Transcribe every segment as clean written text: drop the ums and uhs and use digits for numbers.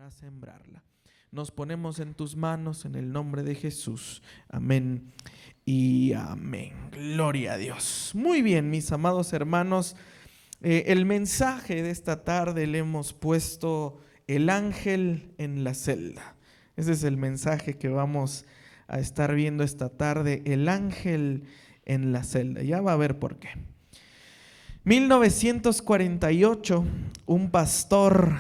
para sembrarla. Nos ponemos en tus manos en el nombre de Jesús. Amén y amén. Gloria a Dios. Muy bien, mis amados hermanos. El mensaje de esta tarde le hemos puesto el ángel en la celda. Ese es el mensaje que vamos a estar viendo esta tarde, el ángel en la celda. Ya va a ver por qué. 1948, un pastor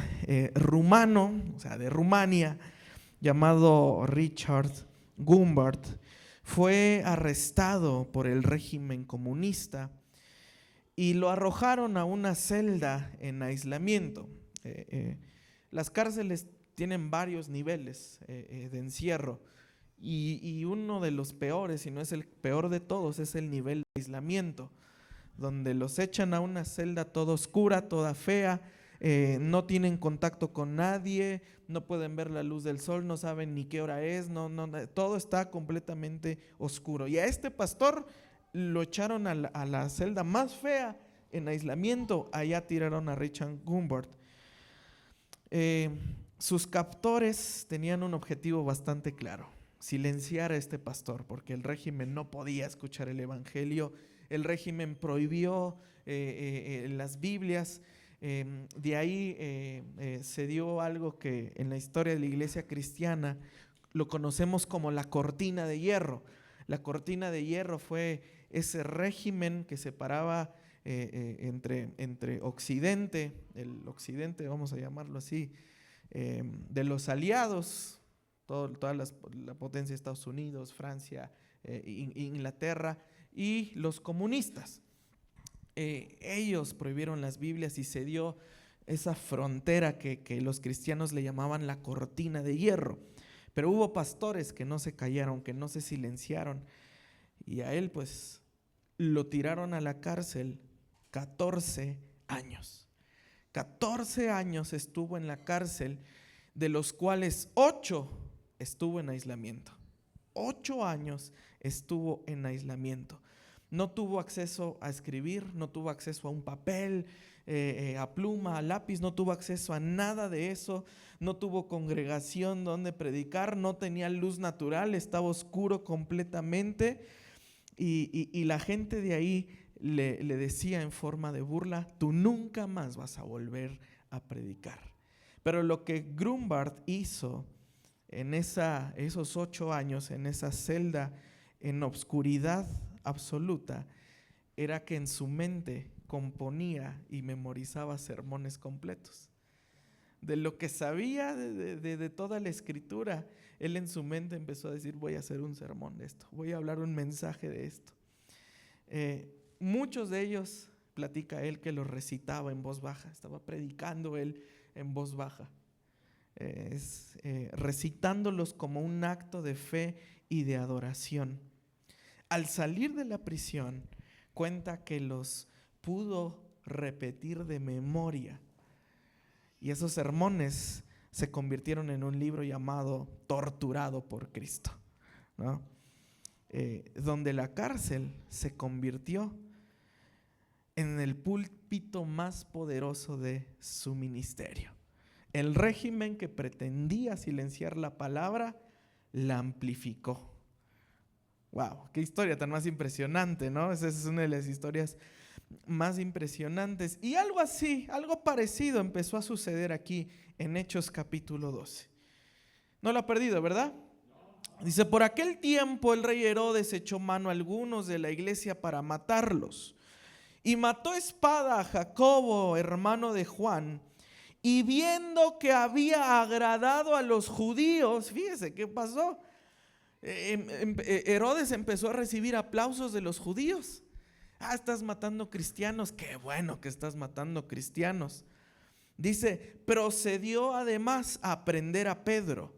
rumano, o sea, de Rumania, llamado Richard Gumbart, fue arrestado por el régimen comunista y lo arrojaron a una celda en aislamiento. Las cárceles tienen varios niveles de encierro y uno de los peores, si no es el peor de todos, es el nivel de aislamiento, donde los echan a una celda toda oscura, toda fea, no tienen contacto con nadie, no pueden ver la luz del sol, no saben ni qué hora es, todo está completamente oscuro. Y a este pastor lo echaron a la celda más fea en aislamiento. Allá tiraron a Richard Gumbart. Sus captores tenían un objetivo bastante claro: silenciar a este pastor, porque el régimen no podía escuchar el evangelio. El régimen prohibió las Biblias. De ahí se dio algo que en la historia de la iglesia cristiana lo conocemos como la cortina de hierro. La cortina de hierro fue ese régimen que separaba entre Occidente, el Occidente, vamos a llamarlo así, de los aliados, toda la potencia de Estados Unidos, Francia, Inglaterra, y los comunistas. Ellos prohibieron las Biblias y se dio esa frontera que los cristianos le llamaban la cortina de hierro. Pero hubo pastores que no se callaron, que no se silenciaron, y a él pues lo tiraron a la cárcel 14 años. 14 años estuvo en la cárcel, de los cuales 8 estuvo en aislamiento. 8 años estuvo en aislamiento. No tuvo acceso a escribir, no tuvo acceso a un papel, a pluma, a lápiz, no tuvo acceso a nada de eso. No tuvo congregación donde predicar, no tenía luz natural, estaba oscuro completamente. Y la gente de ahí le decía en forma de burla: tú nunca más vas a volver a predicar. Pero lo que Gumbart hizo en esos 8 años, en esa celda en obscuridad absoluta, era que en su mente componía y memorizaba sermones completos. De lo que sabía de toda la escritura, él en su mente empezó a decir: voy a hacer un sermón de esto, voy a hablar un mensaje de esto. Muchos de ellos, platica él, que los recitaba en voz baja, estaba predicando él en voz baja, recitándolos como un acto de fe y de adoración. Al salir de la prisión, cuenta que los pudo repetir de memoria, y esos sermones se convirtieron en un libro llamado Torturado por Cristo, ¿no? Donde la cárcel se convirtió en el púlpito más poderoso de su ministerio. El régimen que pretendía silenciar la palabra la amplificó. Wow, qué historia tan más impresionante, ¿no? Esa es una de las historias más impresionantes. Y algo así, algo parecido empezó a suceder aquí en Hechos capítulo 12. No lo ha perdido, ¿verdad? Dice: por aquel tiempo el rey Herodes echó mano a algunos de la iglesia para matarlos, y mató a espada a Jacobo, hermano de Juan, y viendo que había agradado a los judíos, fíjese qué pasó. Herodes empezó a recibir aplausos de los judíos. Estás matando cristianos, qué bueno que estás matando cristianos. Dice: procedió además a prender a Pedro.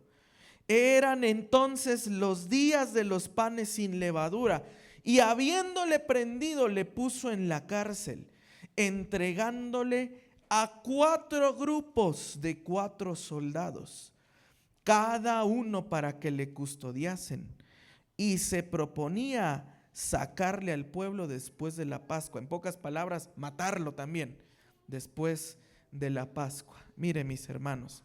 Eran entonces los días de los panes sin levadura, y habiéndole prendido, le puso en la cárcel, entregándole a 4 grupos de 4 soldados, cada uno para que le custodiasen, y se proponía sacarle al pueblo después de la Pascua. En pocas palabras, matarlo también después de la Pascua. Mire, mis hermanos,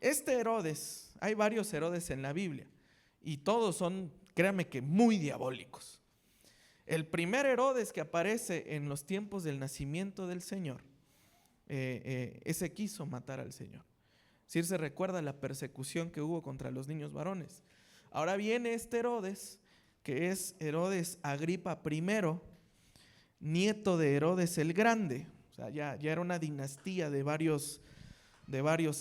Este Herodes, hay varios Herodes en la Biblia y todos son, créame que muy diabólicos. El primer Herodes que aparece en los tiempos del nacimiento del Señor, ese quiso matar al Señor. Si se recuerda la persecución que hubo contra los niños varones. Ahora viene este Herodes, que es Herodes Agripa I, nieto de Herodes el Grande. O sea, ya era una dinastía de varios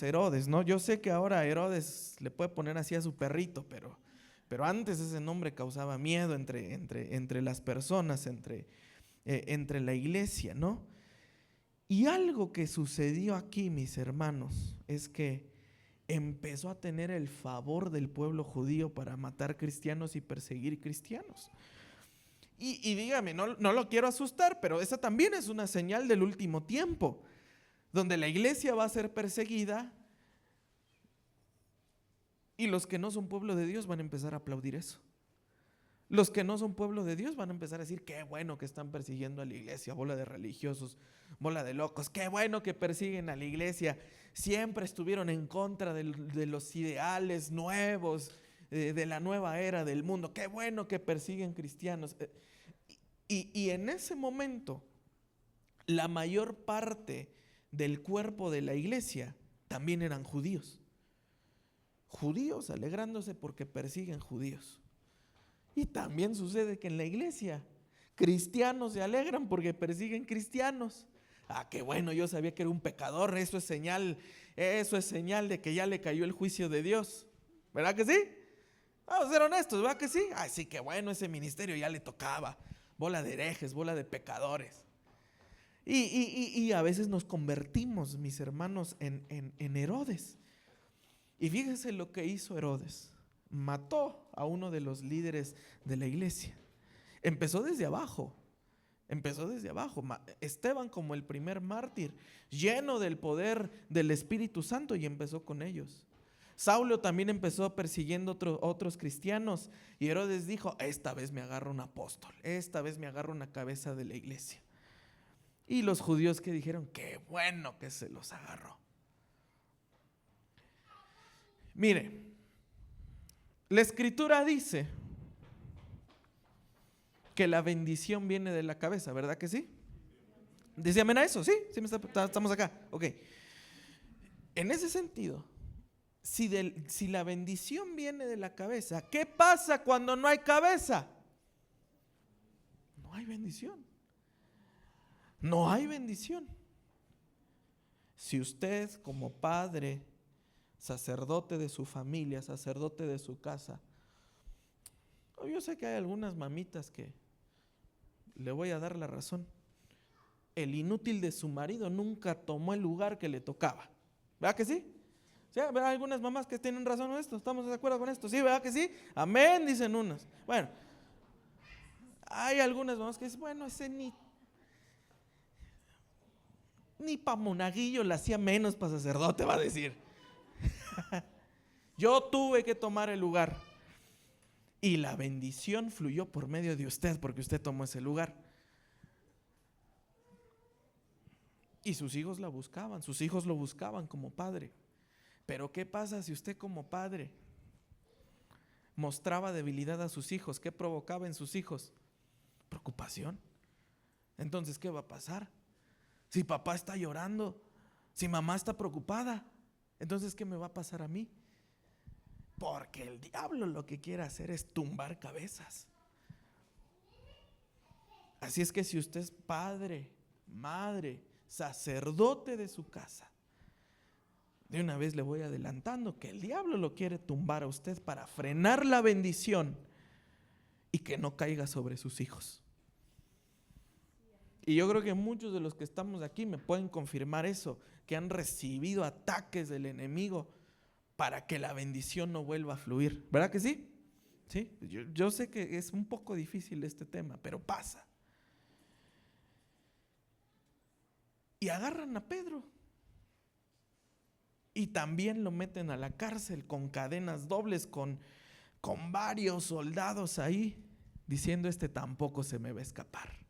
Herodes, ¿no? Yo sé que ahora Herodes le puede poner así a su perrito, pero antes ese nombre causaba miedo entre las personas, entre la iglesia, ¿no? Y algo que sucedió aquí, mis hermanos, es que empezó a tener el favor del pueblo judío para matar cristianos y perseguir cristianos. Y dígame, no lo quiero asustar, pero esa también es una señal del último tiempo, donde la iglesia va a ser perseguida y los que no son pueblo de Dios van a empezar a aplaudir eso. Los que no son pueblo de Dios van a empezar a decir: qué bueno que están persiguiendo a la iglesia, bola de religiosos, bola de locos, qué bueno que persiguen a la iglesia, siempre estuvieron en contra de los ideales nuevos, de la nueva era del mundo, qué bueno que persiguen cristianos. Y en ese momento, la mayor parte del cuerpo de la iglesia también eran judíos. Judíos alegrándose porque persiguen judíos. Y también sucede que en la iglesia cristianos se alegran porque persiguen cristianos. Ah, qué bueno, yo sabía que era un pecador, eso es señal de que ya le cayó el juicio de Dios. ¿Verdad que sí? Vamos a ser honestos, ¿verdad que sí? Ay, sí, qué bueno, ese ministerio ya le tocaba. Bola de herejes, bola de pecadores. Y a veces nos convertimos, mis hermanos, en Herodes. Y fíjese lo que hizo Herodes. Mató a uno de los líderes de la iglesia. Empezó desde abajo. Esteban, como el primer mártir, lleno del poder del Espíritu Santo, y empezó con ellos. Saulo también empezó persiguiendo otros cristianos, y Herodes dijo: esta vez me agarro un apóstol, esta vez me agarro una cabeza de la iglesia. Y los judíos que dijeron: qué bueno que se los agarró. Mire, la escritura dice que la bendición viene de la cabeza, ¿verdad que sí? ¿Dice amén a eso? Sí, estamos acá. Ok. En ese sentido, si la bendición viene de la cabeza, ¿qué pasa cuando no hay cabeza? No hay bendición. No hay bendición. Si usted, como padre, sacerdote de su familia, sacerdote de su casa, yo sé que hay algunas mamitas que le voy a dar la razón. El inútil de su marido nunca tomó el lugar que le tocaba. ¿Verdad que sí? ¿Sí? Hay algunas mamás que tienen razón en esto. ¿Estamos de acuerdo con esto? ¿Sí? ¿Verdad que sí? Amén, dicen unas. Bueno, hay algunas mamás que dicen: bueno, ese ni pa' monaguillo le hacía, menos pa' sacerdote, va a decir. Yo tuve que tomar el lugar. Y la bendición fluyó por medio de usted, porque usted tomó ese lugar. Y sus hijos la buscaban, sus hijos lo buscaban como padre. Pero ¿qué pasa si usted como padre mostraba debilidad a sus hijos? ¿Qué provocaba en sus hijos? Preocupación. Entonces, ¿qué va a pasar? Si papá está llorando, si mamá está preocupada, entonces, ¿qué me va a pasar a mí? Porque el diablo lo que quiere hacer es tumbar cabezas. Así es que si usted es padre, madre, sacerdote de su casa, de una vez le voy adelantando que el diablo lo quiere tumbar a usted para frenar la bendición y que no caiga sobre sus hijos. Y yo creo que muchos de los que estamos aquí me pueden confirmar eso, que han recibido ataques del enemigo para que la bendición no vuelva a fluir. ¿Verdad que sí? ¿Sí? Yo sé que es un poco difícil este tema, pero pasa. Y agarran a Pedro. Y también lo meten a la cárcel con cadenas dobles, con varios soldados ahí, diciendo: este tampoco se me va a escapar.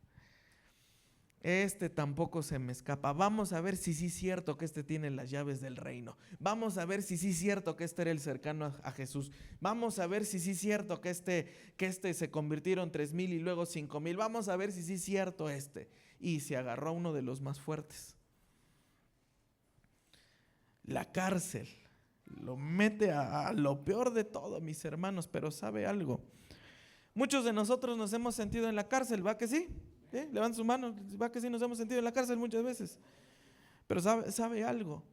Este tampoco se me escapa. Vamos a ver si sí es cierto que este tiene las llaves del reino. Vamos a ver si sí es cierto que este era el cercano a Jesús. Vamos a ver si sí es cierto que este se convirtieron 3,000 y luego 5,000. Vamos a ver si sí es cierto este. Y se agarró a uno de los más fuertes. La cárcel lo mete a lo peor de todo, mis hermanos. Pero ¿sabe algo? Muchos de nosotros nos hemos sentido en la cárcel, ¿va que sí? Levanta su mano, va que sí, nos hemos sentido en la cárcel muchas veces. Pero ¿sabe algo?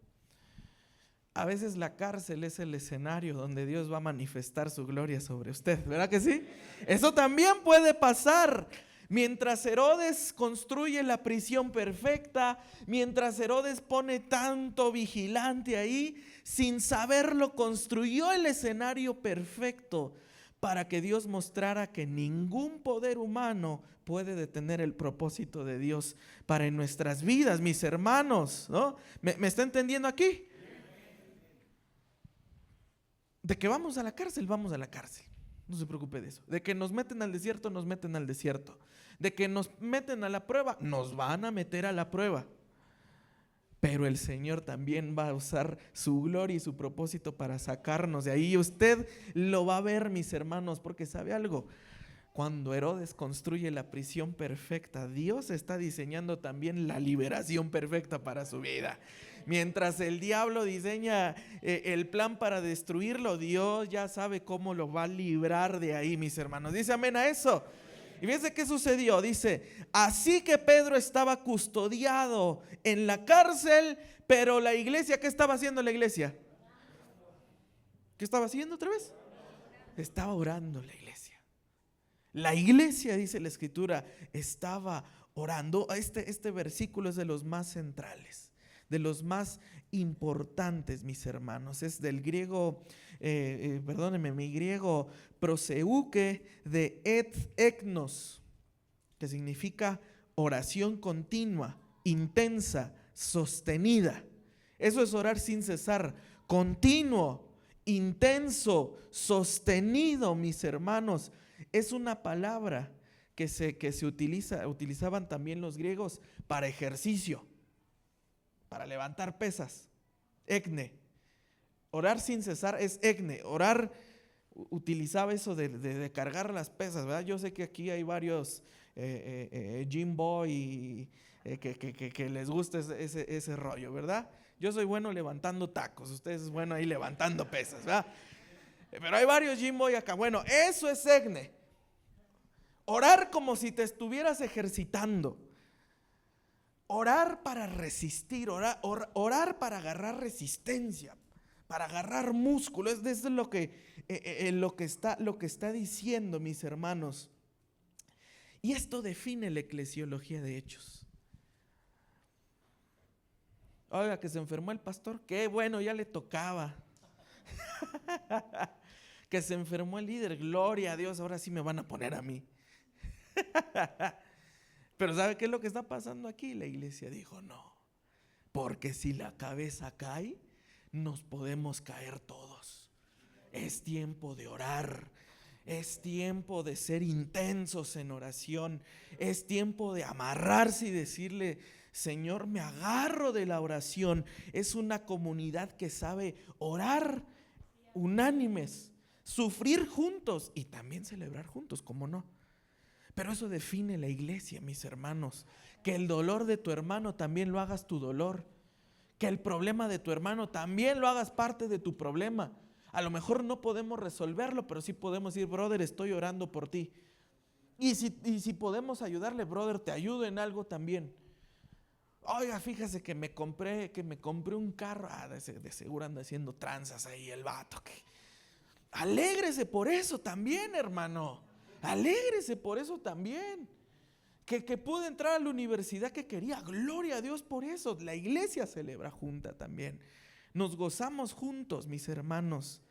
A veces la cárcel es el escenario donde Dios va a manifestar su gloria sobre usted, ¿verdad que sí? Eso también puede pasar. Mientras Herodes construye la prisión perfecta, mientras Herodes pone tanto vigilante ahí, sin saberlo construyó el escenario perfecto para que Dios mostrara que ningún poder humano puede detener el propósito de Dios para nuestras vidas, mis hermanos, ¿no? ¿Me está entendiendo aquí? De que vamos a la cárcel, vamos a la cárcel. No se preocupe de eso. De que nos meten al desierto, nos meten al desierto. De que nos meten a la prueba, nos van a meter a la prueba. Pero el Señor también va a usar su gloria y su propósito para sacarnos de ahí. Usted lo va a ver, mis hermanos, porque ¿sabe algo? Cuando Herodes construye la prisión perfecta, Dios está diseñando también la liberación perfecta para su vida. Mientras el diablo diseña el plan para destruirlo, Dios ya sabe cómo lo va a librar de ahí, mis hermanos. Dice amén a eso. Y fíjense qué sucedió. Dice, así que Pedro estaba custodiado en la cárcel, pero la iglesia, ¿qué estaba haciendo la iglesia? ¿Qué estaba haciendo otra vez? Estaba orando la iglesia. La iglesia, dice la escritura, estaba orando. Este versículo es de los más centrales, de los más importantes, mis hermanos. Es del griego, perdónenme, mi griego proseuke de eknos, que significa oración continua, intensa, sostenida. Eso es orar sin cesar, continuo, intenso, sostenido, mis hermanos. Es una palabra que se utilizaban también los griegos para ejercicio, para levantar pesas. Ekne. Orar sin cesar es ekne. Orar utilizaba eso de cargar las pesas, ¿verdad? Yo sé que aquí hay varios gym boy que les gusta ese rollo, ¿verdad? Yo soy bueno levantando tacos, ustedes es bueno ahí levantando pesas, ¿verdad? Pero hay varios gym boy acá. Bueno, eso es ekne. Orar como si te estuvieras ejercitando. Orar para resistir, orar para agarrar resistencia, para agarrar músculo. Eso es lo que está diciendo, mis hermanos. Y esto define la eclesiología de Hechos. Oiga, que se enfermó el pastor, qué bueno, ya le tocaba. Que se enfermó el líder, gloria a Dios, ahora sí me van a poner a mí. Pero ¿sabe qué es lo que está pasando aquí? La iglesia dijo no, porque si la cabeza cae, nos podemos caer todos. Es tiempo de orar, es tiempo de ser intensos en oración, es tiempo de amarrarse y decirle, Señor, me agarro de la oración. Es una comunidad que sabe orar unánimes, sufrir juntos y también celebrar juntos, ¿cómo no? Pero eso define la iglesia, mis hermanos. Que el dolor de tu hermano también lo hagas tu dolor. Que el problema de tu hermano también lo hagas parte de tu problema. A lo mejor no podemos resolverlo, pero sí podemos decir, brother, estoy orando por ti. Y si podemos ayudarle, brother, te ayudo en algo también. Oiga, fíjese que me compré un carro. De seguro anda haciendo tranzas ahí el vato. Alégrese por eso también, hermano. Alégrese por eso también. Que pude entrar a la universidad que quería. Gloria a Dios por eso. La iglesia celebra junta también. Nos gozamos juntos, mis hermanos.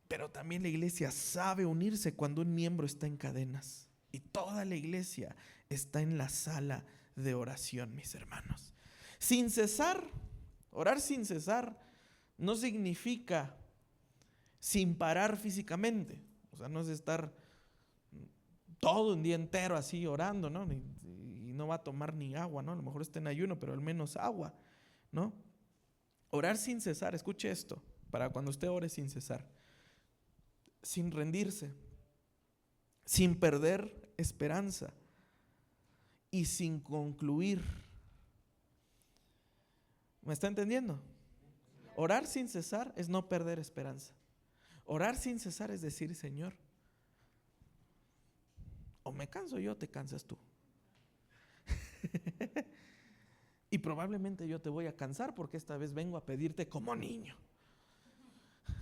Pero también la iglesia sabe unirse cuando un miembro está en cadenas. Y toda la iglesia está en la sala de oración, mis hermanos. Sin cesar, orar sin cesar no significa sin parar físicamente. O sea, no es estar todo un día entero así orando, ¿no? Y no va a tomar ni agua, ¿no? A lo mejor está en ayuno, pero al menos agua, ¿no? Orar sin cesar, escuche esto, para cuando usted ore sin cesar, sin rendirse, sin perder esperanza y sin concluir. ¿Me está entendiendo? Orar sin cesar es no perder esperanza. Orar sin cesar es decir, Señor, o me canso yo o te cansas tú. Y probablemente yo te voy a cansar porque esta vez vengo a pedirte como niño,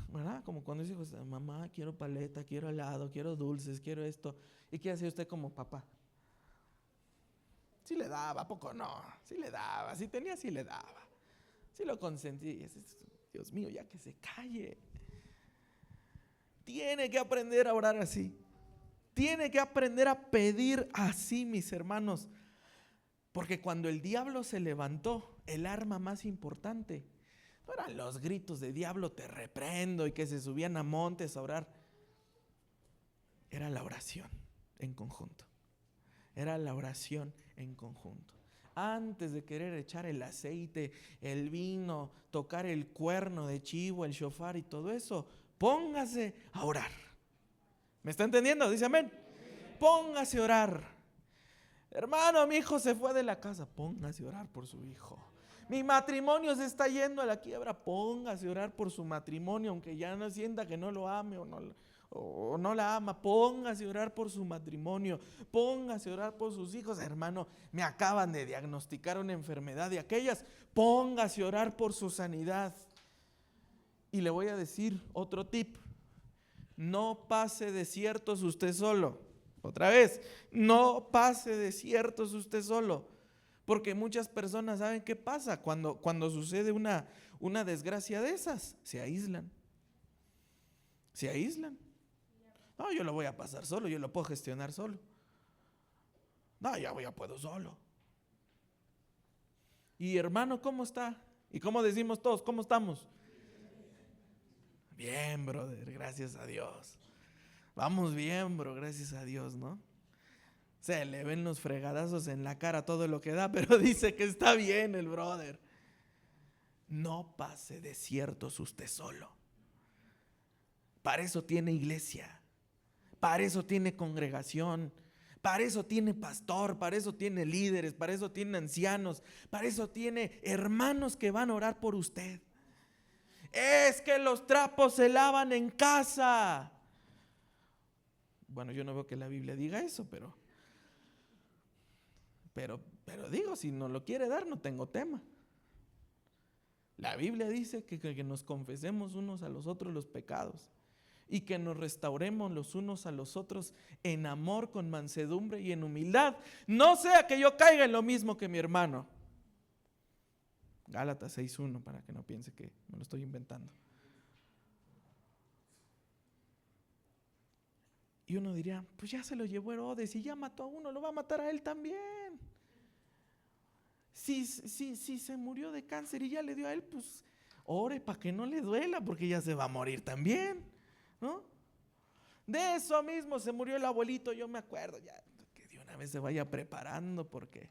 ¿verdad? Como cuando dice, mamá, quiero paleta, quiero helado, quiero dulces, quiero esto. ¿Y qué hacía usted como papá? Sí le daba, ¿a poco no? Sí le daba, si tenía, sí le daba. Sí lo consentía. Dios mío, ya que se calle. Tiene que aprender a orar así. Tiene que aprender a pedir así, mis hermanos. Porque cuando el diablo se levantó, el arma más importante no eran los gritos de diablo, te reprendo, y que se subían a montes a orar. Era la oración en conjunto. Era la oración en conjunto. Antes de querer echar el aceite, el vino, tocar el cuerno de chivo, el shofar y todo eso, póngase a orar. ¿Me está entendiendo? Dice amén. Póngase a orar. Hermano, mi hijo se fue de la casa. Póngase a orar por su hijo. Mi matrimonio se está yendo a la quiebra. Póngase a orar por su matrimonio, aunque ya no sienta que no lo ame o no la ama. Póngase a orar por su matrimonio. Póngase a orar por sus hijos. Hermano, me acaban de diagnosticar una enfermedad de aquellas. Póngase a orar por su sanidad. Y le voy a decir otro tip. No pase desiertos usted solo. Otra vez, no pase desiertos usted solo. Porque muchas personas, ¿saben qué pasa? Cuando sucede una desgracia de esas, se aíslan. Se aíslan. No, yo lo voy a pasar solo, yo lo puedo gestionar solo. No, ya puedo solo. Y hermano, ¿cómo está? ¿Y cómo decimos todos? ¿Cómo estamos? Bien, brother, gracias a Dios. Vamos bien, bro, gracias a Dios, ¿no? Se le ven los fregadazos en la cara, todo lo que da, pero dice que está bien el brother. No pase desiertos usted solo. Para eso tiene iglesia, para eso tiene congregación, para eso tiene pastor, para eso tiene líderes, para eso tiene ancianos, para eso tiene hermanos que van a orar por usted. Es que los trapos se lavan en casa. Bueno, yo no veo que la Biblia diga eso, pero digo, si no lo quiere dar, no tengo tema. La Biblia dice que nos confesemos unos a los otros los pecados y que nos restauremos los unos a los otros en amor, con mansedumbre y en humildad. No sea que yo caiga en lo mismo que mi hermano. Gálatas 6:1, para que no piense que me lo estoy inventando. Y uno diría, pues ya se lo llevó Herodes y ya mató a uno, lo va a matar a él también. Si se murió de cáncer y ya le dio a él, pues ore para que no le duela, porque ya se va a morir también, ¿no? De eso mismo se murió el abuelito, yo me acuerdo, ya que de una vez se vaya preparando porque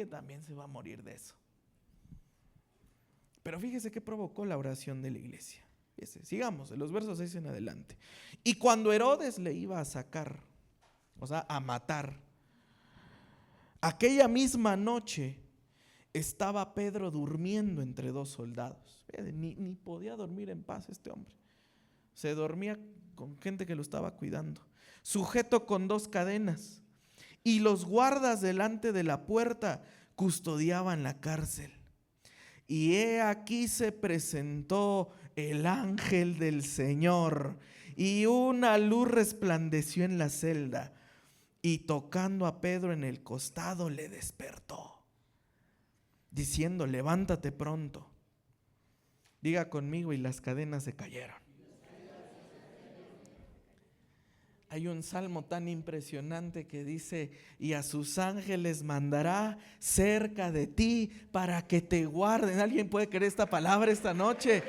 también se va a morir de eso. Pero fíjese qué provocó la oración de la iglesia. Sigamos, en los versos 6 en adelante. Y cuando Herodes le iba a sacar, o sea, a matar, aquella misma noche estaba Pedro durmiendo entre dos soldados. Ni podía dormir en paz este hombre. Se dormía con gente que lo estaba cuidando, sujeto con 2 cadenas. Y los guardas delante de la puerta custodiaban la cárcel. Y he aquí se presentó el ángel del Señor, y una luz resplandeció en la celda, y tocando a Pedro en el costado le despertó, diciendo: levántate pronto. Diga conmigo: y las cadenas se cayeron. Hay un salmo tan impresionante que dice: y a sus ángeles mandará cerca de ti para que te guarden. ¿Alguien puede creer esta palabra esta noche?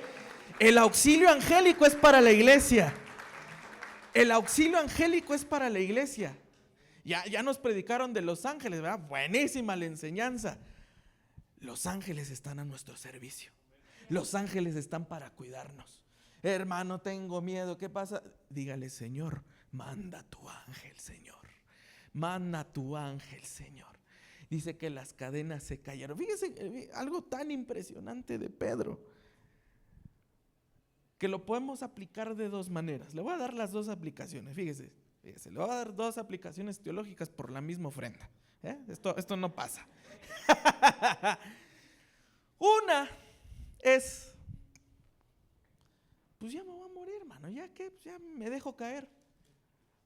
El auxilio angélico es para la iglesia. El auxilio angélico es para la iglesia. Ya nos predicaron de los ángeles, ¿verdad? Buenísima la enseñanza. Los ángeles están a nuestro servicio. Los ángeles están para cuidarnos. Hermano, tengo miedo, ¿qué pasa? Dígale, Señor, manda tu ángel, Señor. Manda tu ángel, Señor. Dice que las cadenas se cayeron. Fíjese, algo tan impresionante de Pedro, que lo podemos aplicar de dos maneras. Le voy a dar las dos aplicaciones, fíjese, le voy a dar dos aplicaciones teológicas por la misma ofrenda. Esto no pasa. Una es, pues ya me voy a morir, hermano, ya que ya me dejo caer,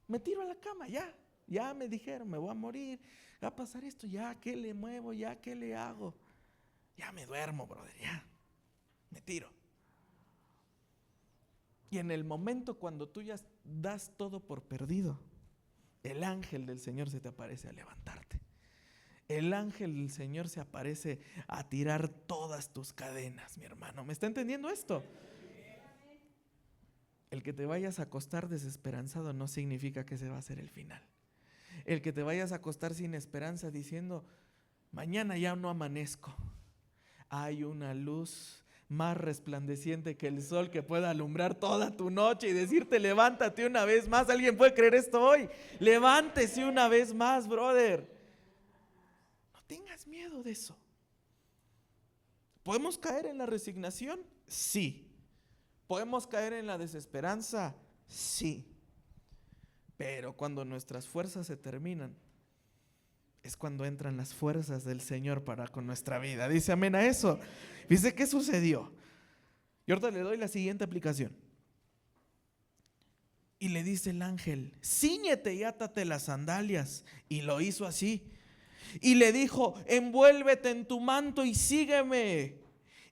me tiro a la cama, ya me dijeron, me voy a morir, va a pasar esto, ya, ¿qué le muevo? Ya, ¿qué le hago? Ya me duermo, brother, ya, me tiro. Y en el momento cuando tú ya das todo por perdido, el ángel del Señor se te aparece a levantarte. El ángel del Señor se aparece a tirar todas tus cadenas, mi hermano. ¿Me está entendiendo esto? El que te vayas a acostar desesperanzado no significa que ese va a ser el final. El que te vayas a acostar sin esperanza diciendo, mañana ya no amanezco. Hay una luz más resplandeciente que el sol que pueda alumbrar toda tu noche y decirte, levántate una vez más. ¿Alguien puede creer esto hoy? Levántese una vez más, brother. No tengas miedo de eso. ¿Podemos caer en la resignación? Sí. ¿Podemos caer en la desesperanza? Sí. Pero cuando nuestras fuerzas se terminan, es cuando entran las fuerzas del Señor para con nuestra vida. Dice amén a eso. Dice, ¿qué sucedió? Y ahorita le doy la siguiente aplicación. Y le dice el ángel, cíñete y átate las sandalias. Y lo hizo así. Y le dijo, envuélvete en tu manto y sígueme.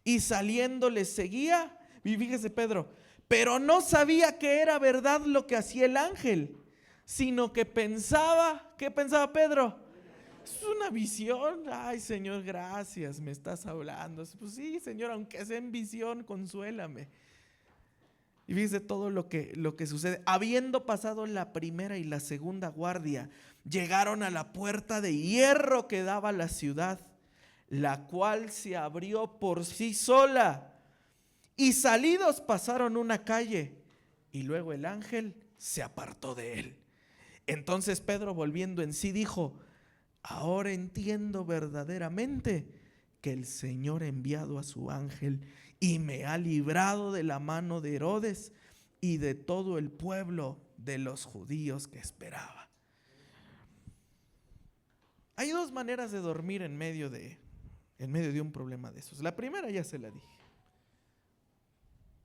Y saliendo le seguía. Y fíjese Pedro, pero no sabía que era verdad lo que hacía el ángel, sino que pensaba, ¿qué pensaba Pedro? Es una visión. Ay, Señor, gracias, me estás hablando. Pues sí, Señor, aunque sea en visión, consuélame. Y fíjese todo lo que sucede. Habiendo pasado la primera y la segunda guardia, llegaron a la puerta de hierro que daba a la ciudad, la cual se abrió por sí sola. Y salidos pasaron una calle, y luego el ángel se apartó de él. Entonces Pedro, volviendo en sí, dijo, ahora entiendo verdaderamente que el Señor ha enviado a su ángel y me ha librado de la mano de Herodes y de todo el pueblo de los judíos que esperaba. Hay dos maneras de dormir en medio de un problema de esos. La primera ya se la dije.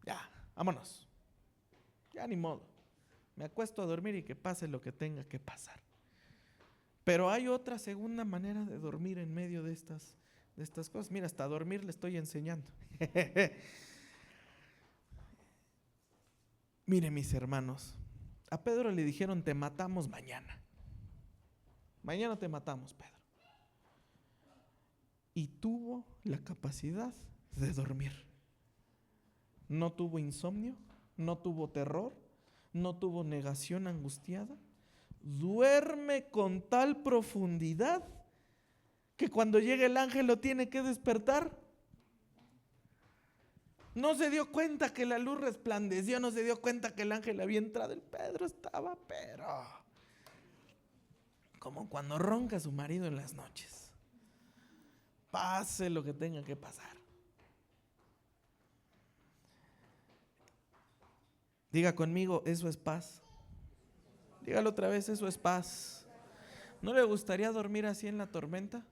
Ya, vámonos. Ya ni modo. Me acuesto a dormir y que pase lo que tenga que pasar. Pero hay otra segunda manera de dormir en medio de estas cosas. Mira, hasta dormir le estoy enseñando. Mire, mis hermanos, a Pedro le dijeron, te matamos mañana. Mañana te matamos, Pedro. Y tuvo la capacidad de dormir. No tuvo insomnio, no tuvo terror, no tuvo negación angustiada. Duerme con tal profundidad que cuando llega el ángel lo tiene que despertar. No se dio cuenta que la luz resplandeció, no se dio cuenta que el ángel había entrado. El Pedro estaba, pero como cuando ronca su marido en las noches. Pase lo que tenga que pasar. Diga conmigo, eso es paz. Dígalo otra vez, eso es paz. ¿No le gustaría dormir así en la tormenta?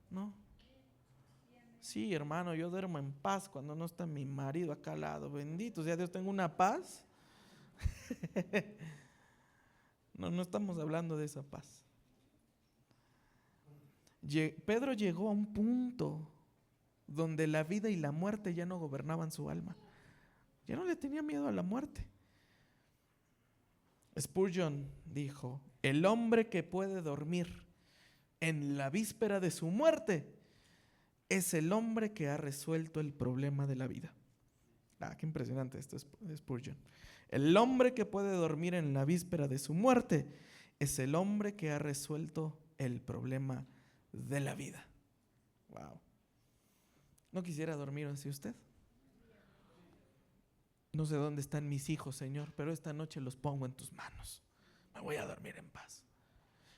¿No? Sí, hermano, yo duermo en paz cuando no está mi marido acá al lado. Bendito sea Dios, tengo una paz. No estamos hablando de esa paz. Pedro llegó a un punto donde la vida y la muerte ya no gobernaban su alma. Ya no le tenía miedo a la muerte. Spurgeon dijo, el hombre que puede dormir en la víspera de su muerte es el hombre que ha resuelto el problema de la vida. Qué impresionante esto es Spurgeon. El hombre que puede dormir en la víspera de su muerte es el hombre que ha resuelto el problema de la vida. Wow. ¿No quisiera dormir así usted? No sé dónde están mis hijos, Señor, pero esta noche los pongo en tus manos. Me voy a dormir en paz.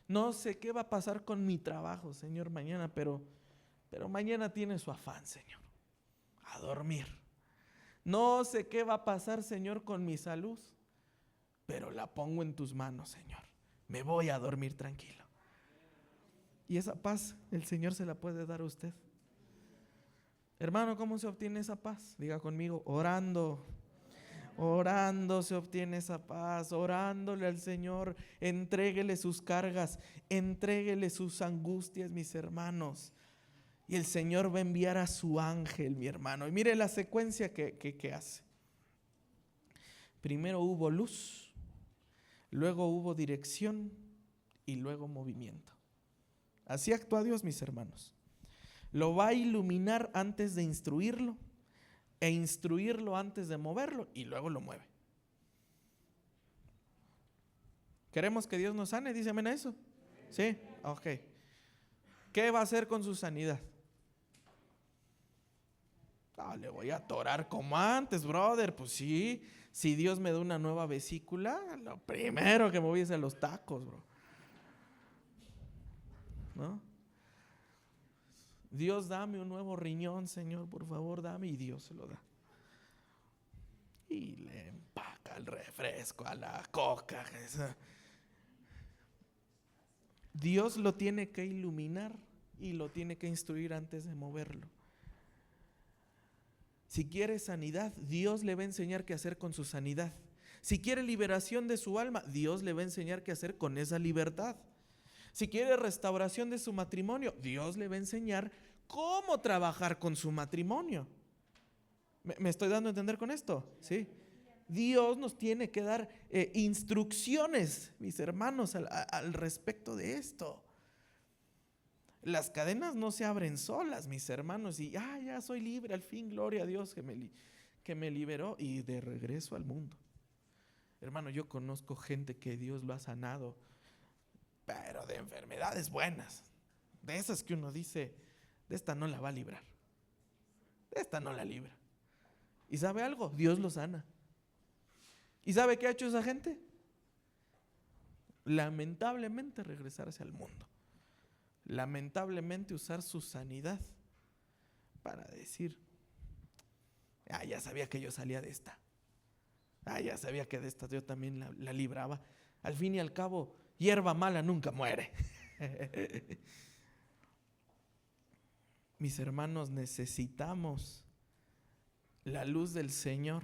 No sé qué va a pasar con mi trabajo, Señor, mañana, pero mañana tiene su afán, Señor. A dormir. No sé qué va a pasar, Señor, con mi salud, pero la pongo en tus manos, Señor. Me voy a dormir tranquilo. Y esa paz el Señor se la puede dar a usted. Hermano, ¿cómo se obtiene esa paz? Diga conmigo, orando. Orando se obtiene esa paz, orándole al Señor. Entréguele sus cargas, entréguele sus angustias, mis hermanos. Y el Señor va a enviar a su ángel, mi hermano. Y mire la secuencia que hace. Primero hubo luz, luego hubo dirección y luego movimiento. Así actúa Dios, mis hermanos. Lo va a iluminar antes de instruirlo, e instruirlo antes de moverlo, y luego lo mueve. ¿Queremos que Dios nos sane? Dice amén a eso. ¿Sí? Ok. ¿Qué va a hacer con su sanidad? Le voy a atorar como antes, brother. Pues sí, si Dios me da una nueva vesícula, lo primero que me voy es a los tacos, bro. ¿No? Dios, dame un nuevo riñón, Señor, por favor, dame. Y Dios se lo da. Y le empaca el refresco a la coca. Dios lo tiene que iluminar y lo tiene que instruir antes de moverlo. Si quiere sanidad, Dios le va a enseñar qué hacer con su sanidad. Si quiere liberación de su alma, Dios le va a enseñar qué hacer con esa libertad. Si quiere restauración de su matrimonio, Dios le va a enseñar cómo trabajar con su matrimonio. ¿Me estoy dando a entender con esto? ¿Sí? Dios nos tiene que dar instrucciones, mis hermanos, al respecto de esto. Las cadenas no se abren solas, mis hermanos, y ya soy libre, al fin, gloria a Dios que me liberó, y de regreso al mundo. Hermano, yo conozco gente que Dios lo ha sanado, pero de enfermedades buenas, de esas que uno dice, de esta no la va a librar, de esta no la libra. ¿Y sabe algo? Dios lo sana. ¿Y sabe qué ha hecho esa gente? Lamentablemente regresarse al mundo. Lamentablemente usar su sanidad para decir, ya sabía que yo salía de esta. Ya sabía que de esta yo también la libraba. Al fin y al cabo, hierba mala nunca muere. Mis hermanos, necesitamos la luz del Señor,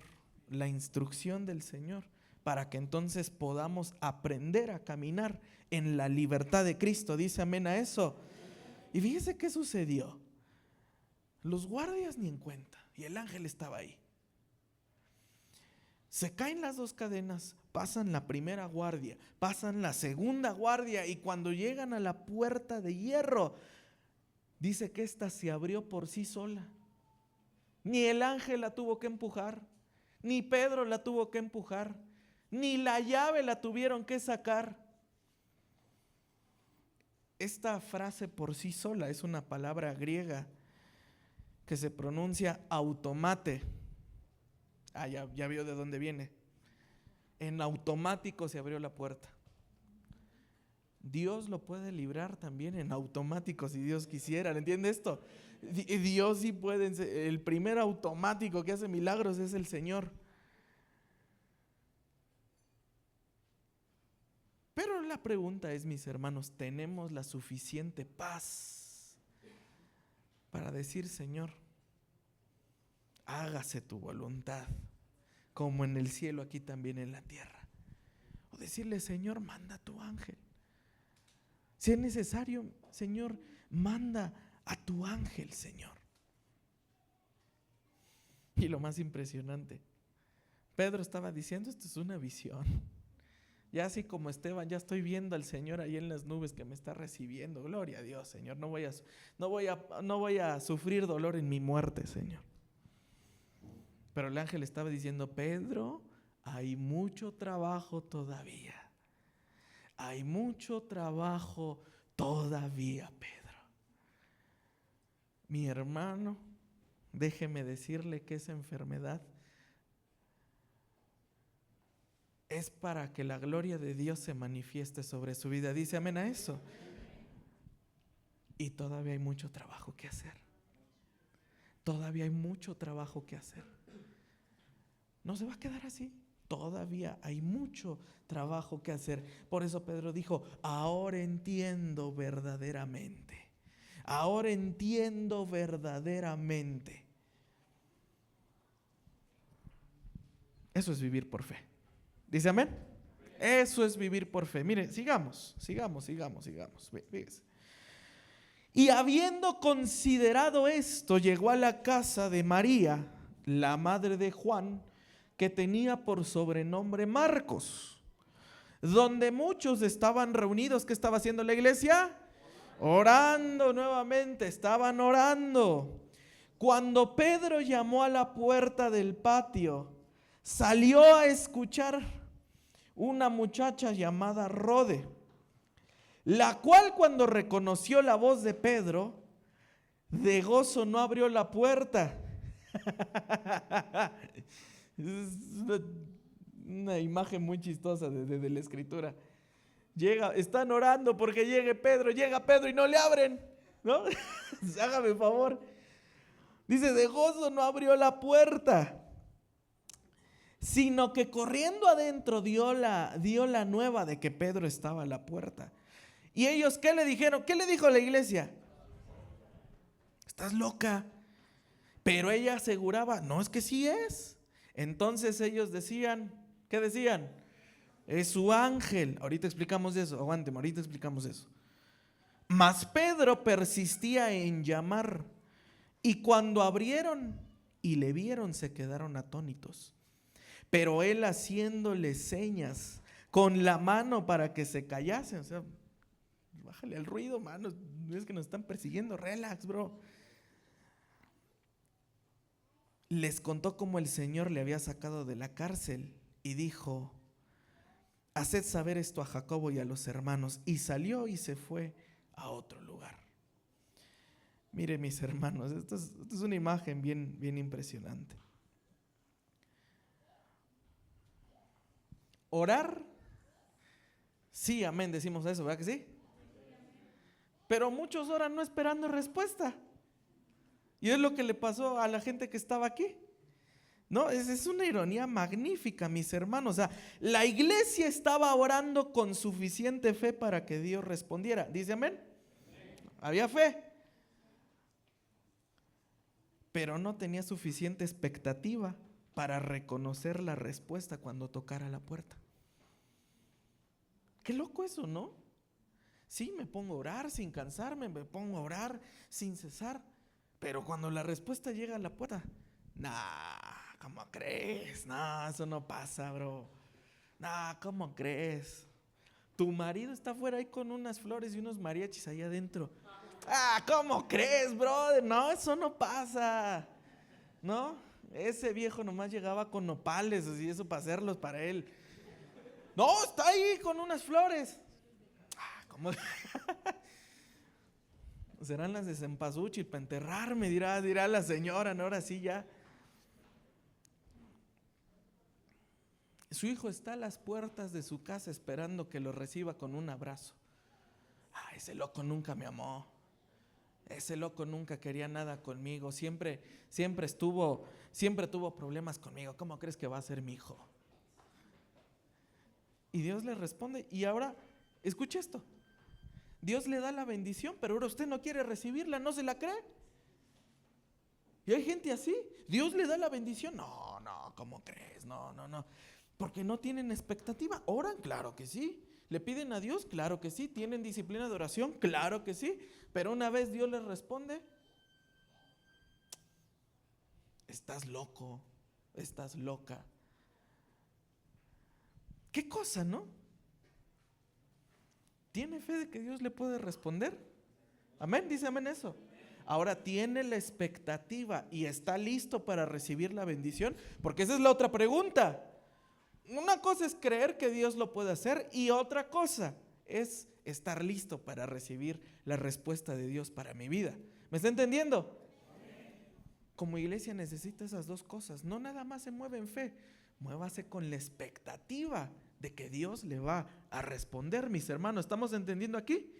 la instrucción del Señor, para que entonces podamos aprender a caminar en la libertad de Cristo. Dice amén a eso. Y fíjese qué sucedió. Los guardias ni en cuenta, y el ángel estaba ahí. Se caen las dos cadenas, pasan la primera guardia, pasan la segunda guardia, y cuando llegan a la puerta de hierro, dice que esta se abrió por sí sola. Ni el ángel la tuvo que empujar, ni Pedro la tuvo que empujar, ni la llave la tuvieron que sacar. Esta frase por sí sola es una palabra griega que se pronuncia automate. Ya vio de dónde viene. En automático se abrió la puerta. Dios lo puede librar también en automático si Dios quisiera. ¿Le entiende esto? Dios sí puede. El primer automático que hace milagros es el Señor. Pero la pregunta es, mis hermanos, ¿tenemos la suficiente paz para decir, Señor, hágase tu voluntad, como en el cielo, aquí también en la tierra? O decirle, Señor, manda a tu ángel. Si es necesario, Señor, manda a tu ángel, Señor. Y lo más impresionante, Pedro estaba diciendo, esto es una visión. Ya así como Esteban, ya estoy viendo al Señor ahí en las nubes que me está recibiendo. Gloria a Dios, Señor. No voy a sufrir dolor en mi muerte, Señor. Pero el ángel estaba diciendo, Pedro, hay mucho trabajo todavía. hay mucho trabajo todavía, Pedro. Mi hermano, déjeme decirle que esa enfermedad es para que la gloria de Dios se manifieste sobre su vida. Dice amén a eso. Y todavía hay mucho trabajo que hacer. Todavía hay mucho trabajo que hacer. No se va a quedar así. Todavía hay mucho trabajo que hacer. Por eso Pedro dijo, ahora entiendo verdaderamente. Ahora entiendo verdaderamente. Eso es vivir por fe. ¿Dice amén? Eso es vivir por fe. Mire, sigamos. Fíjese. Y habiendo considerado esto, llegó a la casa de María, la madre de Juan, que tenía por sobrenombre Marcos, donde muchos estaban reunidos. ¿Qué estaba haciendo la iglesia? Orando nuevamente, estaban orando. Cuando Pedro llamó a la puerta del patio, salió a escuchar una muchacha llamada Rode, la cual cuando reconoció la voz de Pedro, de gozo no abrió la puerta. Es una imagen muy chistosa de la escritura. Están orando porque llega Pedro y no le abren, ¿no? Hágame favor. Dice, de gozo no abrió la puerta, sino que corriendo adentro dio la nueva de que Pedro estaba a la puerta. Y ellos, ¿qué le dijeron? ¿Qué le dijo la iglesia? Estás loca. Pero ella aseguraba, no, es que sí es. Entonces ellos decían, ¿qué decían? Es su ángel. Ahorita explicamos eso, aguánteme, ahorita explicamos eso. Mas Pedro persistía en llamar, y cuando abrieron y le vieron, se quedaron atónitos. Pero él haciéndole señas con la mano para que se callasen, o sea, bájale al ruido, mano, es que nos están persiguiendo, relax, bro. Les contó cómo el Señor le había sacado de la cárcel y dijo, haced saber esto a Jacobo y a los hermanos. Y salió y se fue a otro lugar. Mire, mis hermanos, esto es una imagen bien impresionante. Orar, sí, amén, decimos eso, ¿verdad que sí? Pero muchos oran no esperando respuesta. Y es lo que le pasó a la gente que estaba aquí. No, es una ironía magnífica, mis hermanos. O sea, la iglesia estaba orando con suficiente fe para que Dios respondiera. ¿Dice amén? Había fe. Pero no tenía suficiente expectativa para reconocer la respuesta cuando tocara la puerta. Qué loco eso, ¿no? Sí, me pongo a orar sin cansarme, me pongo a orar sin cesar. Pero cuando la respuesta llega a la puerta, ¿cómo crees? Eso no pasa, bro. ¿Cómo crees? Tu marido está afuera ahí con unas flores y unos mariachis ahí adentro. ¿Cómo crees, brother? No, eso no pasa. ¿No? Ese viejo nomás llegaba con nopales y eso para hacerlos para él. No, está ahí con unas flores. ¿Cómo? Serán las de cempasúchil para enterrarme, dirá la señora, ¿no? Ahora sí ya. Su hijo está a las puertas de su casa esperando que lo reciba con un abrazo. Ese loco nunca me amó. Ese loco nunca quería nada conmigo. Siempre tuvo problemas conmigo. ¿Cómo crees que va a ser mi hijo? Y Dios le responde. Y ahora, escuche esto. Dios le da la bendición, pero ahora usted no quiere recibirla, ¿no se la cree? Y hay gente así. Dios le da la bendición. No, ¿cómo crees? No. Porque no tienen expectativa. ¿Oran? Claro que sí. ¿Le piden a Dios? Claro que sí. ¿Tienen disciplina de oración? Claro que sí. Pero una vez Dios les responde, estás loco, estás loca. ¿Qué cosa, no? ¿Tiene fe de que Dios le puede responder? Amén, dice amén eso. Ahora tiene la expectativa y está listo para recibir la bendición, porque esa es la otra pregunta. Una cosa es creer que Dios lo puede hacer y otra cosa es estar listo para recibir la respuesta de Dios para mi vida. ¿Me está entendiendo? Como iglesia necesita esas dos cosas. No nada más se mueve en fe, muévase con la expectativa de que Dios le va a responder, mis hermanos. ¿Estamos entendiendo aquí?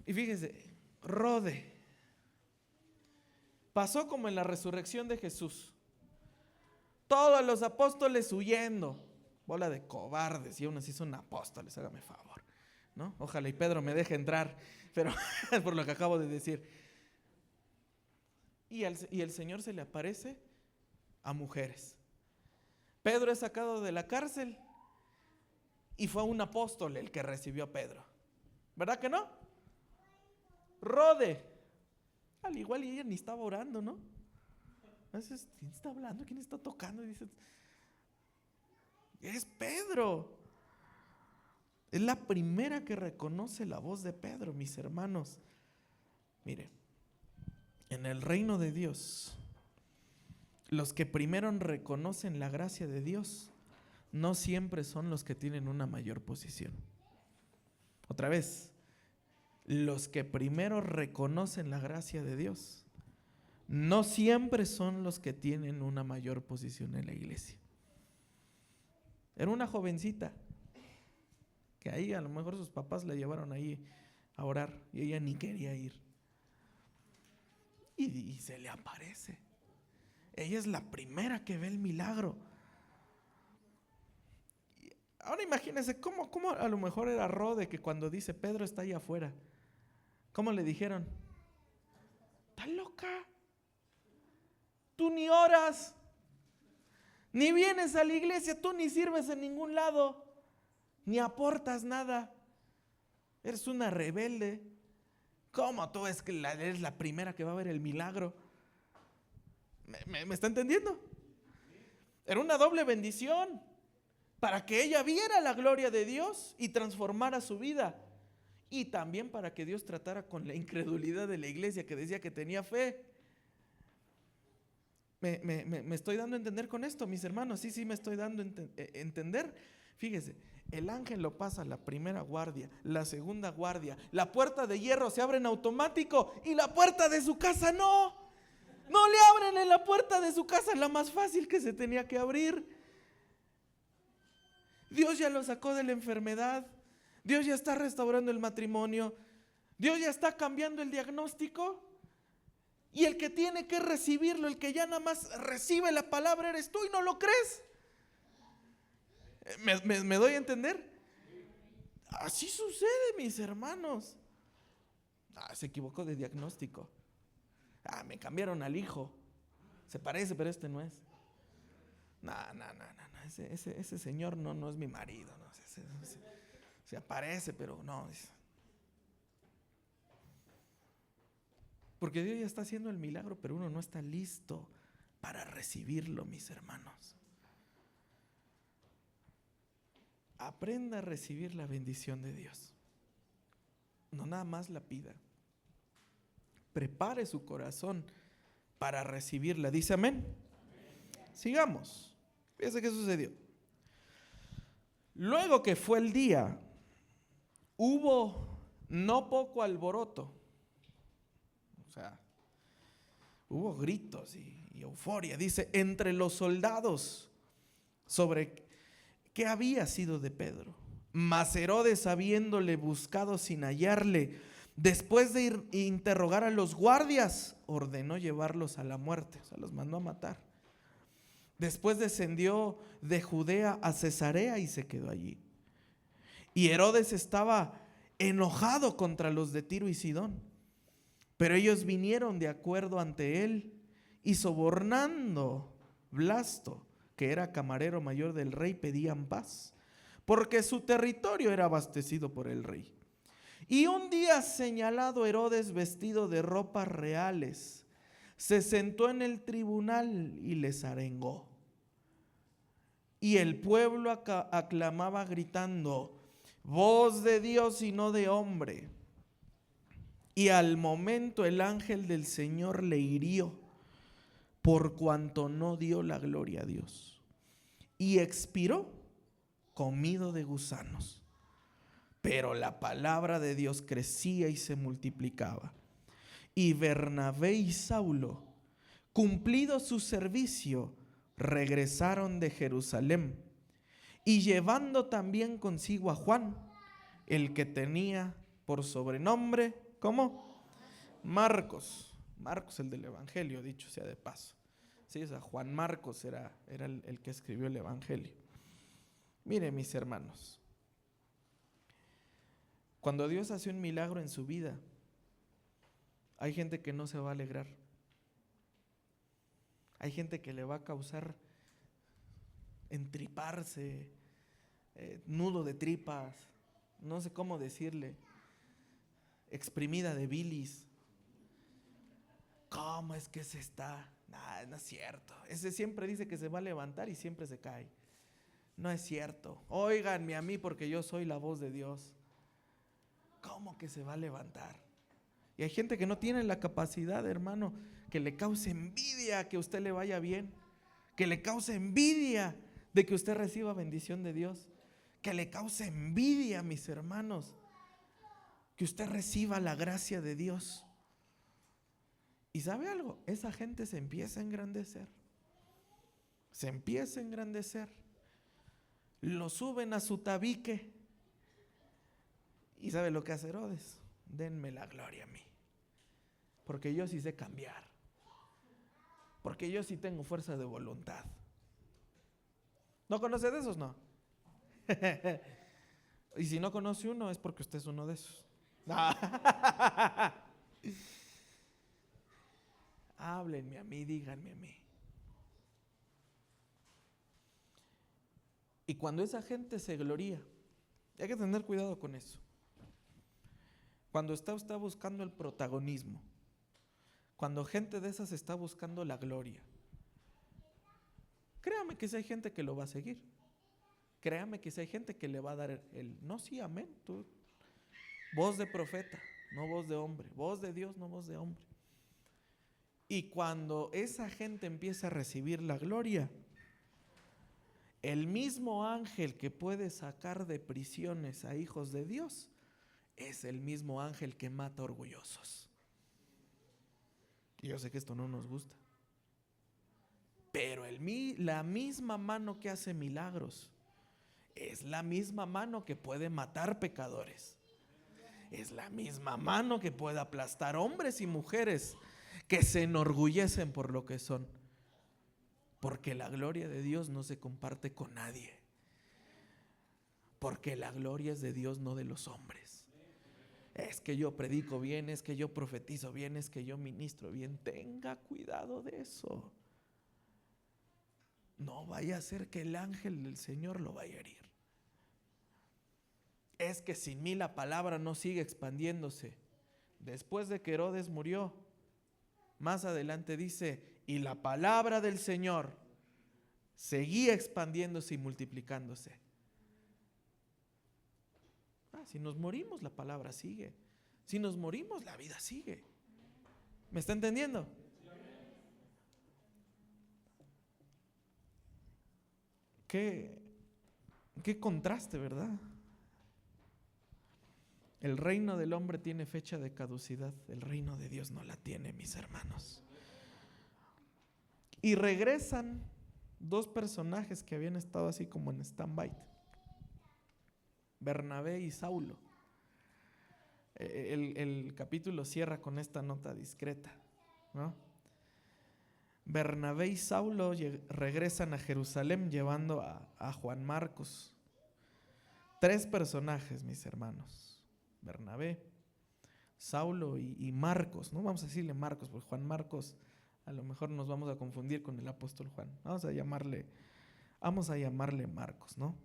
Y fíjense, Rode pasó como en la resurrección de Jesús. Todos los apóstoles huyendo. Bola de cobardes, y aún así son apóstoles, hágame favor, ¿no? Ojalá y Pedro me deje entrar, pero es por lo que acabo de decir. Y el Señor se le aparece a mujeres. Pedro es sacado de la cárcel y fue un apóstol el que recibió a Pedro. ¿Verdad que no? Rode, al igual y ella ni estaba orando, ¿no? A veces, ¿quién está hablando? ¿Quién está tocando? Y dice, es Pedro. Es la primera que reconoce la voz de Pedro, mis hermanos. Mire, en el reino de Dios, los que primero reconocen la gracia de Dios no siempre son los que tienen una mayor posición. Otra vez, los que primero reconocen la gracia de Dios no siempre son los que tienen una mayor posición en la iglesia. Era una jovencita que ahí a lo mejor sus papás la llevaron ahí a orar y ella ni quería ir. Y se le aparece. Ella es la primera que ve el milagro. Ahora imagínense cómo a lo mejor era Rode, que cuando dice Pedro está ahí afuera, ¿cómo le dijeron? ¿Estás loca? Tú ni oras, ni vienes a la iglesia, tú ni sirves en ningún lado, ni aportas nada. Eres una rebelde. ¿Cómo tú es que eres la primera que va a ver el milagro? ¿Me está entendiendo? Era una doble bendición para que ella viera la gloria de Dios y transformara su vida. Y también para que Dios tratara con la incredulidad de la iglesia que decía que tenía fe. ¿Me estoy dando a entender con esto, mis hermanos? Sí, me estoy dando a entender. Fíjese, el ángel lo pasa la primera guardia, la segunda guardia, la puerta de hierro se abre en automático y la puerta de su casa no. No le abren en la puerta de su casa, la más fácil que se tenía que abrir. Dios ya lo sacó de la enfermedad. Dios ya está restaurando el matrimonio. Dios ya está cambiando el diagnóstico. Y el que tiene que recibirlo, el que ya nada más recibe la palabra eres tú y no lo crees. ¿Me doy a entender? Así sucede, mis hermanos. Se equivocó de diagnóstico. Me cambiaron al hijo. Se parece, pero este no es. No. Ese señor no es mi marido. No. Se aparece, pero no. Porque Dios ya está haciendo el milagro, pero uno no está listo para recibirlo, mis hermanos. Aprenda a recibir la bendición de Dios. No nada más la pida. Prepare su corazón para recibirla. ¿Dice amén? Sigamos. Fíjense qué sucedió. Luego que fue el día, hubo no poco alboroto. O sea, hubo gritos y euforia. Dice, entre los soldados sobre qué había sido de Pedro. Mas Herodes, habiéndole buscado sin hallarle, después de interrogar a los guardias, ordenó llevarlos a la muerte. O sea, los mandó a matar. Después descendió de Judea a Cesarea y se quedó allí. Y Herodes estaba enojado contra los de Tiro y Sidón. Pero ellos vinieron de acuerdo ante él y sobornando Blasto, que era camarero mayor del rey, pedían paz, porque su territorio era abastecido por el rey. Y un día señalado, Herodes, vestido de ropas reales, se sentó en el tribunal y les arengó. Y el pueblo aclamaba gritando, voz de Dios y no de hombre. Y al momento el ángel del Señor le hirió, por cuanto no dio la gloria a Dios. Y expiró comido de gusanos. pero la palabra de Dios crecía y se multiplicaba. Y Bernabé y Saulo, cumplido su servicio, regresaron de Jerusalén, y llevando también consigo a Juan, el que tenía por sobrenombre, ¿cómo? Marcos. Marcos, el del Evangelio, dicho sea de paso. Sí, o sea, Juan Marcos era el que escribió el Evangelio. Mire, mis hermanos, cuando Dios hace un milagro en su vida, hay gente que no se va a alegrar. Hay gente que le va a causar entriparse, nudo de tripas, no sé cómo decirle, exprimida de bilis. ¿Cómo es que se está? Nah, no es cierto. Ese siempre dice que se va a levantar y siempre se cae. No es cierto. Óiganme a mí porque yo soy la voz de Dios. ¿Cómo que se va a levantar? Y hay gente que no tiene la capacidad, hermano, que le cause envidia que a usted le vaya bien, que le cause envidia de que usted reciba bendición de Dios, que le cause envidia, mis hermanos, que usted reciba la gracia de Dios. ¿Y sabe algo? Esa gente se empieza a engrandecer. Se empieza a engrandecer. Lo suben a su tabique. ¿Y sabe lo que hace Herodes? Denme la gloria a mí. Porque yo sí sé cambiar. Porque yo sí tengo fuerza de voluntad. ¿No conoce de esos? No. Y si no conoce uno es porque usted es uno de esos. Háblenme a mí, díganme a mí. Y cuando esa gente se gloría, hay que tener cuidado con eso. Cuando está usted buscando el protagonismo, cuando gente de esas está buscando la gloria, créame que si hay gente que lo va a seguir. Créame que si hay gente que le va a dar el no, sí, amén. Tú, voz de profeta, no voz de hombre. Voz de Dios, no voz de hombre. Y cuando esa gente empieza a recibir la gloria, el mismo ángel que puede sacar de prisiones a hijos de Dios es el mismo ángel que mata orgullosos. Y yo sé que esto no nos gusta, pero la misma mano que hace milagros es la misma mano que puede matar pecadores. Es la misma mano que puede aplastar hombres y mujeres que se enorgullecen por lo que son. Porque la gloria de Dios no se comparte con nadie. Porque la gloria es de Dios, no de los hombres. Es que yo predico bien, es que yo profetizo bien, es que yo ministro bien. Tenga cuidado de eso. No vaya a ser que el ángel del Señor lo vaya a herir. Es que sin mí la palabra no sigue expandiéndose. Después de que Herodes murió, más adelante dice, y la palabra del Señor seguía expandiéndose y multiplicándose. Si nos morimos, la palabra sigue. Si nos morimos, la vida sigue. ¿Me está entendiendo? Qué contraste, ¿verdad? El reino del hombre tiene fecha de caducidad, el reino de Dios no la tiene, mis hermanos. Y regresan dos personajes que habían estado así como en stand-by: Bernabé y Saulo. El capítulo cierra con esta nota discreta, ¿no? Bernabé y Saulo regresan a Jerusalén llevando a Juan Marcos. Tres personajes, mis hermanos: Bernabé, Saulo y Marcos. No vamos a decirle Marcos, porque Juan Marcos a lo mejor nos vamos a confundir con el apóstol Juan. Vamos a llamarle Marcos, ¿no?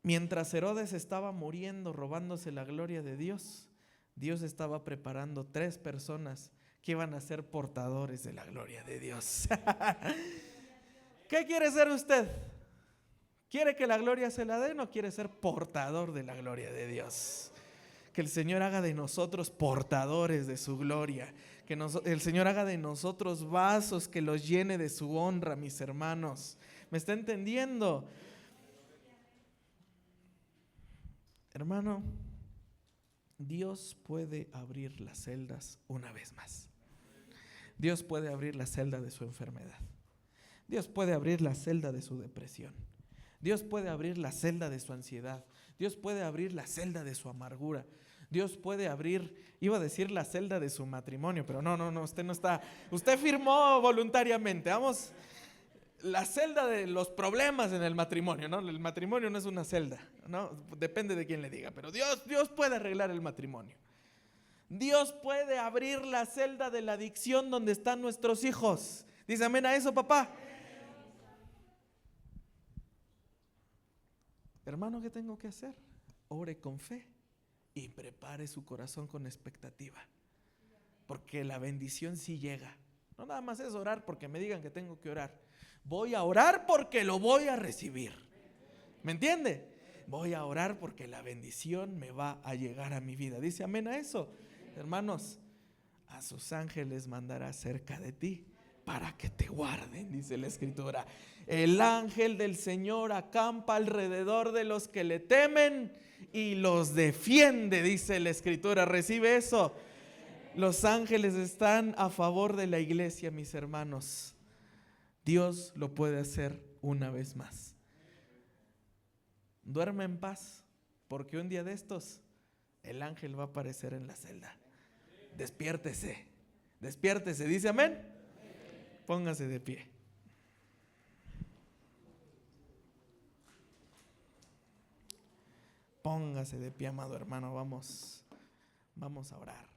Mientras Herodes estaba muriendo, robándose la gloria de Dios, Dios estaba preparando tres personas que iban a ser portadores de la gloria de Dios. ¿Qué quiere ser usted? ¿Quiere que la gloria se la den o quiere ser portador de la gloria de Dios? Que el Señor haga de nosotros portadores de su gloria. Que el Señor haga de nosotros vasos que los llene de su honra, mis hermanos. ¿Me está entendiendo? Hermano, Dios puede abrir las celdas una vez más. Dios puede abrir la celda de su enfermedad. Dios puede abrir la celda de su depresión. Dios puede abrir la celda de su ansiedad. Dios puede abrir la celda de su amargura. Dios puede abrir, iba a decir la celda de su matrimonio, pero no, usted no está, usted firmó voluntariamente, vamos, la celda de los problemas en el matrimonio, ¿no? El matrimonio no es una celda, ¿no? Depende de quién le diga, pero Dios puede arreglar el matrimonio. Dios puede abrir la celda de la adicción donde están nuestros hijos. Dice amén a eso, papá. Hermano, ¿qué tengo que hacer? Ore con fe y prepare su corazón con expectativa, porque la bendición sí llega. No nada más es orar porque me digan que tengo que orar. Voy a orar porque lo voy a recibir. ¿Me entiende? Voy a orar porque la bendición me va a llegar a mi vida. Dice amén a eso. Hermanos, a sus ángeles mandará cerca de ti para que te guarden, dice la Escritura. El ángel del Señor acampa alrededor de los que le temen y los defiende, dice la Escritura. Recibe eso. Los ángeles están a favor de la iglesia, mis hermanos. Dios lo puede hacer una vez más. Duerme en paz, porque un día de estos el ángel va a aparecer en la celda. Despiértese, despiértese, dice amén. Póngase de pie. Póngase de pie, amado hermano, vamos a orar.